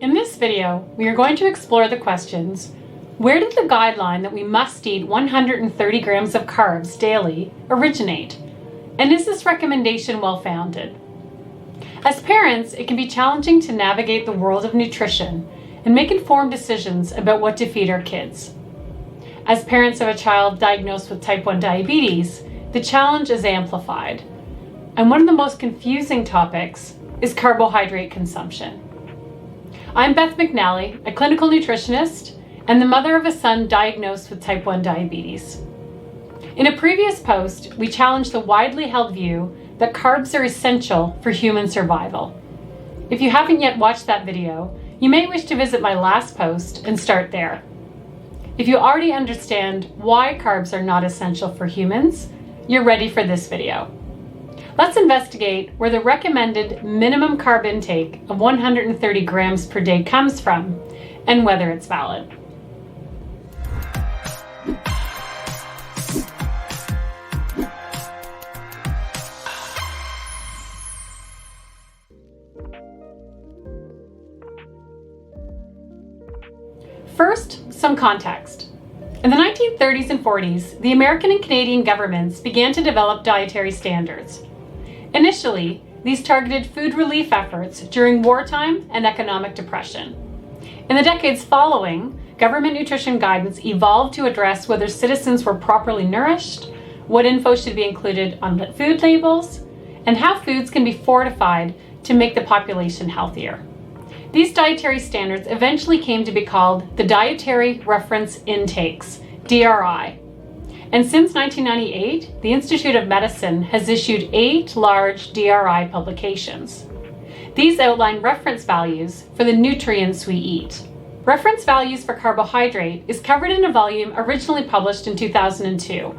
In this video, we are going to explore the questions: where did the guideline that we must eat 130 grams of carbs daily originate? And is this recommendation well-founded? As parents, it can be challenging to navigate the world of nutrition and make informed decisions about what to feed our kids. As parents of a child diagnosed with type 1 diabetes, the challenge is amplified. And one of the most confusing topics is carbohydrate consumption. I'm Beth McNally, a clinical nutritionist and the mother of a son diagnosed with type 1 diabetes. In a previous post, we challenged the widely held view that carbs are essential for human survival. If you haven't yet watched that video, you may wish to visit my last post and start there. If you already understand why carbs are not essential for humans, you're ready for this video. Let's investigate where the recommended minimum carb intake of 130 grams per day comes from and whether it's valid. First, some context. In the 1930s and 40s, the American and Canadian governments began to develop dietary standards. Initially, these targeted food relief efforts during wartime and economic depression. In the decades following, government nutrition guidance evolved to address whether citizens were properly nourished, what info should be included on food labels, and how foods can be fortified to make the population healthier. These dietary standards eventually came to be called the Dietary Reference Intakes, DRI. And since 1998, the Institute of Medicine has issued 8 large DRI publications. These outline reference values for the nutrients we eat. Reference values for carbohydrate is covered in a volume originally published in 2002.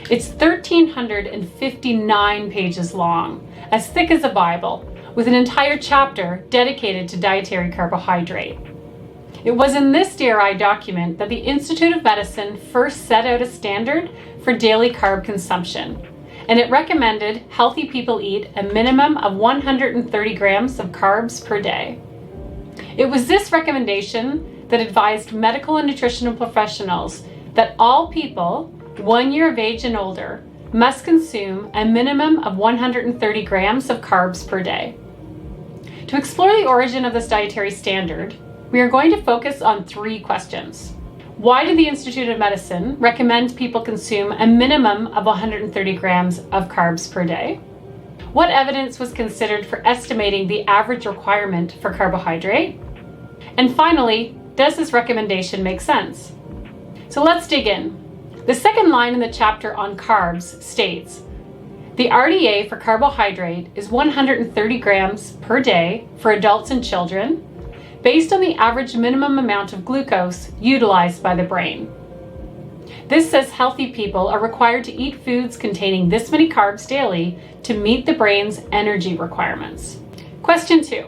It's 1,359 pages long, as thick as a Bible, with an entire chapter dedicated to dietary carbohydrate. It was in this DRI document that the Institute of Medicine first set out a standard for daily carb consumption, and it recommended healthy people eat a minimum of 130 grams of carbs per day. It was this recommendation that advised medical and nutritional professionals that all people 1 year of age and older must consume a minimum of 130 grams of carbs per day. To explore the origin of this dietary standard, we are going to focus on 3 questions. Why did the Institute of Medicine recommend people consume a minimum of 130 grams of carbs per day? What evidence was considered for estimating the average requirement for carbohydrate? And finally, does this recommendation make sense? So let's dig in. The second line in the chapter on carbs states, the RDA for carbohydrate is 130 grams per day for adults and children, based on the average minimum amount of glucose utilized by the brain. This says healthy people are required to eat foods containing this many carbs daily to meet the brain's energy requirements. Question 2.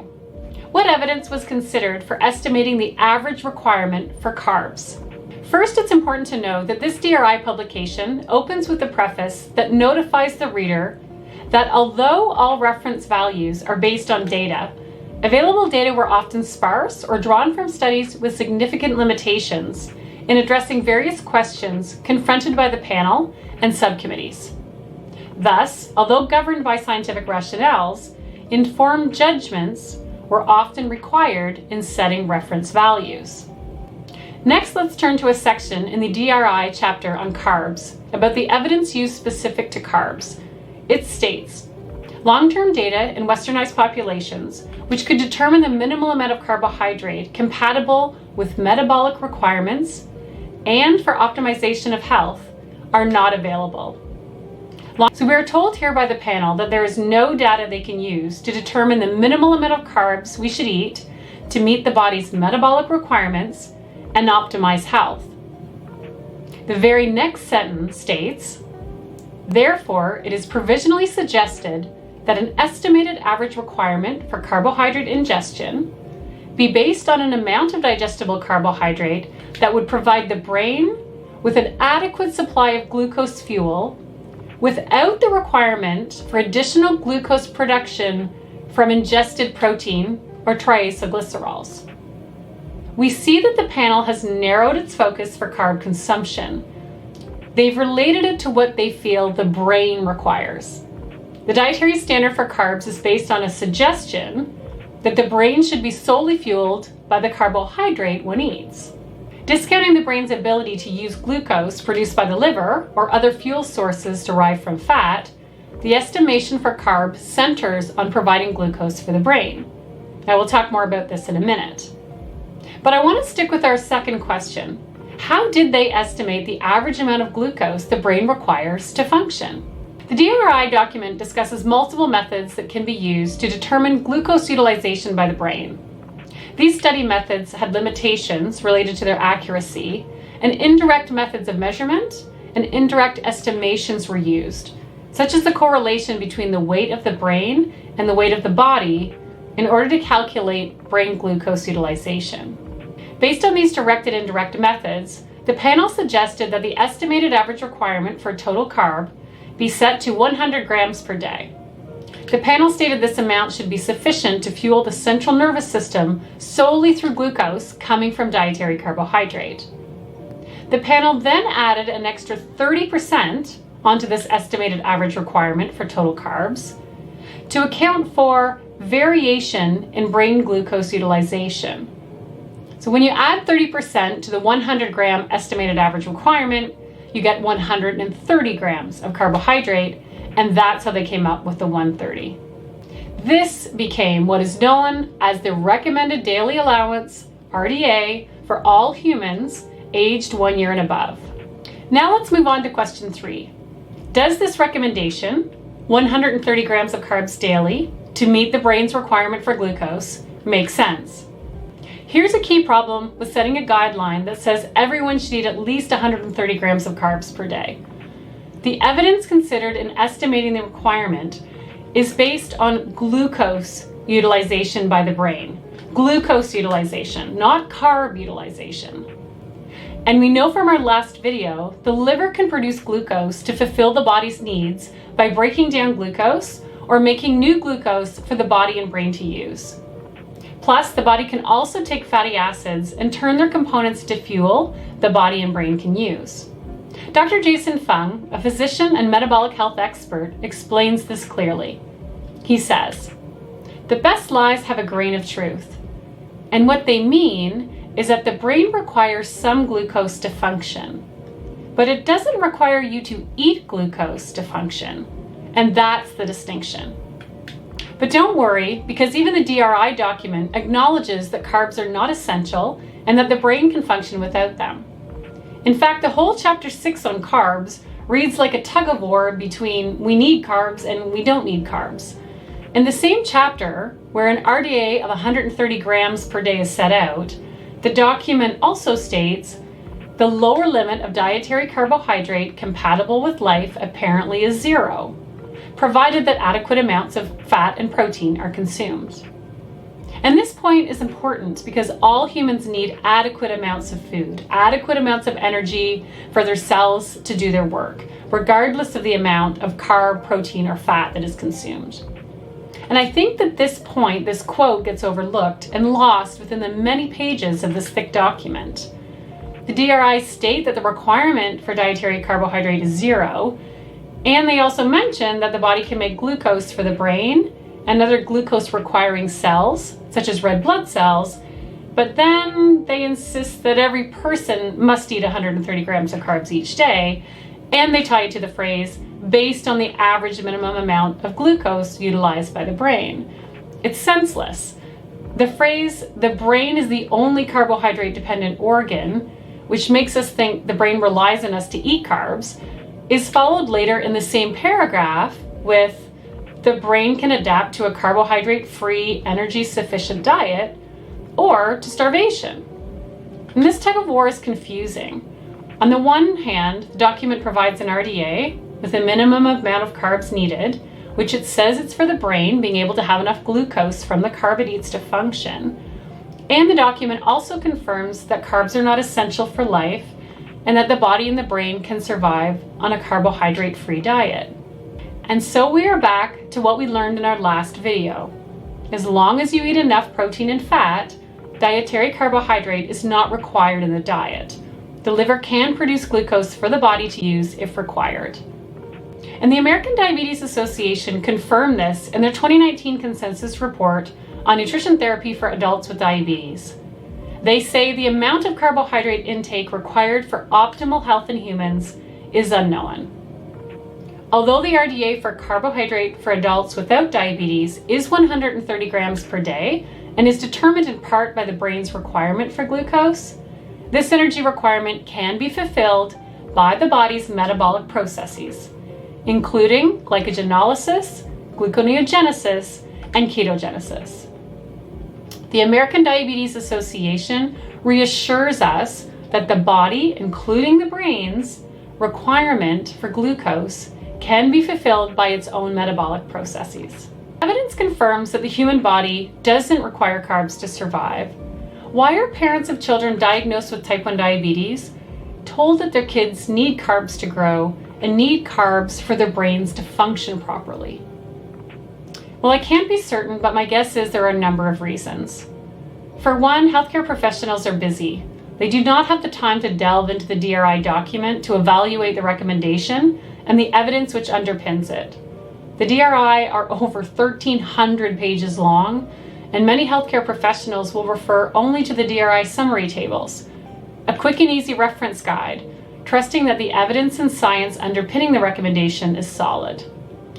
What evidence was considered for estimating the average requirement for carbs? First, it's important to know that this DRI publication opens with a preface that notifies the reader that although all reference values are based on data, available data were often sparse or drawn from studies with significant limitations in addressing various questions confronted by the panel and subcommittees. Thus, although governed by scientific rationales, informed judgments were often required in setting reference values. Next, let's turn to a section in the DRI chapter on carbs about the evidence used specific to carbs. It states, long-term data in westernized populations, which could determine the minimal amount of carbohydrate compatible with metabolic requirements and for optimization of health, are not available. So we are told here by the panel that there is no data they can use to determine the minimal amount of carbs we should eat to meet the body's metabolic requirements and optimize health. The very next sentence states, therefore, it is provisionally suggested that an estimated average requirement for carbohydrate ingestion be based on an amount of digestible carbohydrate that would provide the brain with an adequate supply of glucose fuel without the requirement for additional glucose production from ingested protein or triacylglycerols. we see that the panel has narrowed its focus for carb consumption. They've related it to what they feel the brain requires. The dietary standard for carbs is based on a suggestion that the brain should be solely fueled by the carbohydrate one eats. Discounting the brain's ability to use glucose produced by the liver or other fuel sources derived from fat, the estimation for carbs centers on providing glucose for the brain. I will talk more about this in a minute. But I want to stick with our second question. How did they estimate the average amount of glucose the brain requires to function? The DRI document discusses multiple methods that can be used to determine glucose utilization by the brain. These study methods had limitations related to their accuracy, and indirect methods of measurement and indirect estimations were used, such as the correlation between the weight of the brain and the weight of the body in order to calculate brain glucose utilization. Based on these direct and indirect methods, the panel suggested that the estimated average requirement for total carb be set to 100 grams per day. The panel stated this amount should be sufficient to fuel the central nervous system solely through glucose coming from dietary carbohydrate. The panel then added an extra 30% onto this estimated average requirement for total carbs to account for variation in brain glucose utilization. So when you add 30% to the 100 gram estimated average requirement, you get 130 grams of carbohydrate, and that's how they came up with the 130. This became what is known as the recommended daily allowance, RDA, for all humans aged 1 year and above. Now let's move on to question 3. Does this recommendation, 130 grams of carbs daily, to meet the brain's requirement for glucose, make sense? Here's a key problem with setting a guideline that says everyone should eat at least 130 grams of carbs per day. The evidence considered in estimating the requirement is based on glucose utilization by the brain. Glucose utilization, not carb utilization. And we know from our last video, the liver can produce glucose to fulfill the body's needs by breaking down glucose or making new glucose for the body and brain to use. Plus, the body can also take fatty acids and turn their components to fuel the body and brain can use. Dr. Jason Fung, a physician and metabolic health expert, explains this clearly. He says, "The best lies have a grain of truth. And what they mean is that the brain requires some glucose to function, but it doesn't require you to eat glucose to function. And that's the distinction." But don't worry, because even the DRI document acknowledges that carbs are not essential and that the brain can function without them. In fact, the whole chapter 6 on carbs reads like a tug of war between we need carbs and we don't need carbs. In the same chapter, where an RDA of 130 grams per day is set out, the document also states the lower limit of dietary carbohydrate compatible with life apparently is 0. Provided that adequate amounts of fat and protein are consumed. And this point is important because all humans need adequate amounts of food, adequate amounts of energy for their cells to do their work, regardless of the amount of carb, protein, or fat that is consumed. And I think that this point, this quote, gets overlooked and lost within the many pages of this thick document. The DRI state that the requirement for dietary carbohydrate is 0, and they also mention that the body can make glucose for the brain and other glucose requiring cells, such as red blood cells, but then they insist that every person must eat 130 grams of carbs each day, and they tie it to the phrase, based on the average minimum amount of glucose utilized by the brain. It's senseless. The phrase, the brain is the only carbohydrate dependent organ, which makes us think the brain relies on us to eat carbs, is followed later in the same paragraph with the brain can adapt to a carbohydrate-free, energy-sufficient diet or to starvation. And this tug of war is confusing. On the one hand, the document provides an RDA with a minimum amount of carbs needed, which it says it's for the brain being able to have enough glucose from the carb it eats to function. And the document also confirms that carbs are not essential for life and that the body and the brain can survive on a carbohydrate-free diet. And so we are back to what we learned in our last video. As long as you eat enough protein and fat, dietary carbohydrate is not required in the diet. The liver can produce glucose for the body to use if required. And the American Diabetes Association confirmed this in their 2019 consensus report on nutrition therapy for adults with diabetes. They say the amount of carbohydrate intake required for optimal health in humans is unknown. Although the RDA for carbohydrate for adults without diabetes is 130 grams per day and is determined in part by the brain's requirement for glucose, this energy requirement can be fulfilled by the body's metabolic processes, including glycogenolysis, gluconeogenesis, and ketogenesis. The American Diabetes Association reassures us that the body, including the brain's requirement for glucose, can be fulfilled by its own metabolic processes. Evidence confirms that the human body doesn't require carbs to survive. Why are parents of children diagnosed with type 1 diabetes told that their kids need carbs to grow and need carbs for their brains to function properly? Well, I can't be certain, but my guess is there are a number of reasons. For one, healthcare professionals are busy. They do not have the time to delve into the DRI document to evaluate the recommendation and the evidence which underpins it. The DRI are over 1,300 pages long, and many healthcare professionals will refer only to the DRI summary tables, a quick and easy reference guide, trusting that the evidence and science underpinning the recommendation is solid.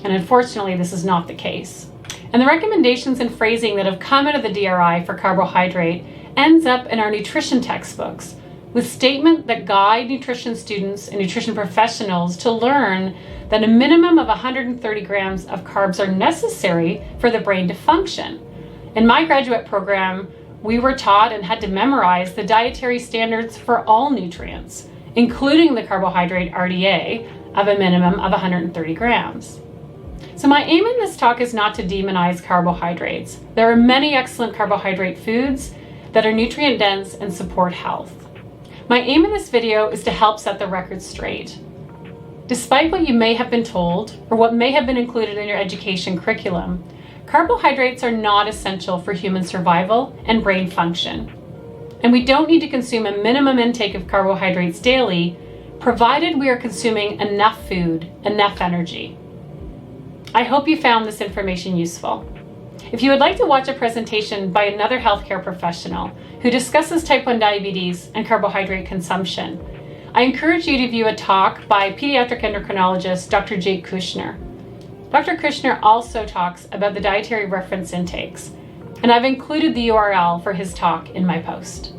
And unfortunately, this is not the case. And the recommendations and phrasing that have come out of the DRI for carbohydrate ends up in our nutrition textbooks with statements that guide nutrition students and nutrition professionals to learn that a minimum of 130 grams of carbs are necessary for the brain to function. In my graduate program, we were taught and had to memorize the dietary standards for all nutrients, including the carbohydrate RDA of a minimum of 130 grams. So my aim in this talk is not to demonize carbohydrates. There are many excellent carbohydrate foods that are nutrient dense and support health. My aim in this video is to help set the record straight. Despite what you may have been told or what may have been included in your education curriculum, carbohydrates are not essential for human survival and brain function. And we don't need to consume a minimum intake of carbohydrates daily, provided we are consuming enough food, enough energy. I hope you found this information useful. If you would like to watch a presentation by another healthcare professional who discusses type 1 diabetes and carbohydrate consumption, I encourage you to view a talk by pediatric endocrinologist Dr. Jake Kushner. Dr. Kushner also talks about the dietary reference intakes, and I've included the URL for his talk in my post.